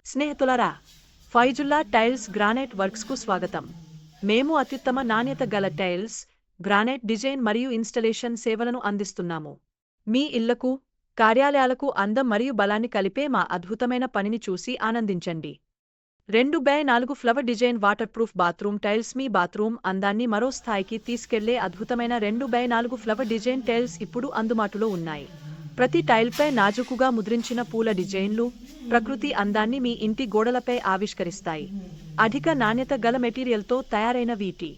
స్నేహితులారా, Faizullah tiles granite వర్క్స్కు స్వాగతం. మేము అత్యుత్తమ నాణ్యత గల టైల్స్, గ్రానైట్ డిజైన్ మరియు ఇన్స్టలేషన్ సేవలను అందిస్తున్నాము. మీ ఇళ్లకు, కార్యాలయాలకు అందం మరియు బలాన్ని కలిపే మా అద్భుతమైన పనిని చూసి ఆనందించండి. 2x4 flower design waterproof bathroom tiles మీ బాత్రూమ్ అందాన్ని మరో స్థాయికి తీసుకెళ్లే అద్భుతమైన 2x4 ఫ్లవర్ డిజైన్ టైల్స్ ఇప్పుడు అందుబాటులో ఉన్నాయి. ప్రతి టైల్పై నాజూకుగా ముద్రించిన పూల డిజైన్లు ప్రకృతి అందాన్ని మీ ఇంటి గోడలపై ఆవిష్కరిస్తాయి. అధిక నాణ్యత గల మెటీరియల్తో తయారైన వీటి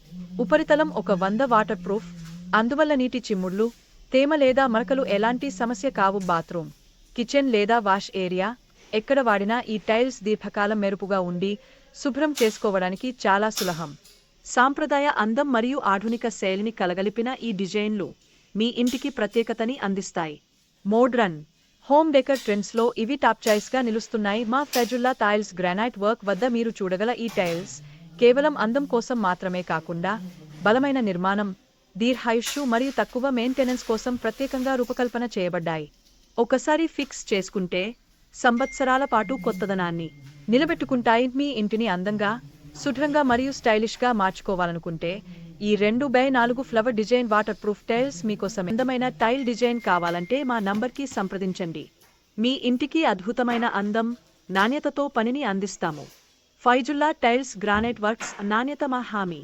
ఉపరితలం 100 వాటర్ ప్రూఫ్, అందువల్ల నీటి చిమ్ముళ్ళు, తేమ లేదా మరకలు ఎలాంటి సమస్య కావు. బాత్రూమ్, కిచెన్ లేదా వాష్ ఏరియా ఎక్కడ వాడినా ఈ టైల్స్ దీర్ఘకాలం మెరుపుగా ఉండి శుభ్రం చేసుకోవడానికి చాలా సులభం. సాంప్రదాయ అందం మరియు ఆధునిక శైలిని కలగలిపిన ఈ డిజైన్లు మీ ఇంటికి ప్రత్యేకతని అందిస్తాయి. మోడ్రన్ హోమ్ డెకర్ ట్రెండ్స్లో ఇవి టాప్ చాయిస్గా నిలుస్తున్నాయి. మా ఫైజుల్లా టైల్స్ గ్రానైట్ వర్క్ వద్ద మీరు చూడగల ఈ టైల్స్ కేవలం అందం కోసం మాత్రమే కాకుండా బలమైన నిర్మాణం, దీర్ఘాయుష్షు మరియు తక్కువ మెయింటెనెన్స్ కోసం ప్రత్యేకంగా రూపకల్పన చేయబడ్డాయి. ఒకసారి ఫిక్స్ చేసుకుంటే సంవత్సరాల పాటు కొత్తదనాన్ని నిలబెట్టుకుంటాయి. మీ ఇంటిని అందంగా, శుభ్రంగా మరియు స్టైలిష్గా మార్చుకోవాలనుకుంటే ఈ 2x4 flower design water proof tiles మీకోసం. అందమైన టైల్ డిజైన్ కావాలంటే మా నంబర్కి సంప్రదించండి. మీ ఇంటికి అద్భుతమైన అందం, నాణ్యతతో పనిని అందిస్తాము. ఫైజుల్లా టైల్స్ గ్రానైట్ వర్క్స్, నాణ్యత మా హామీ.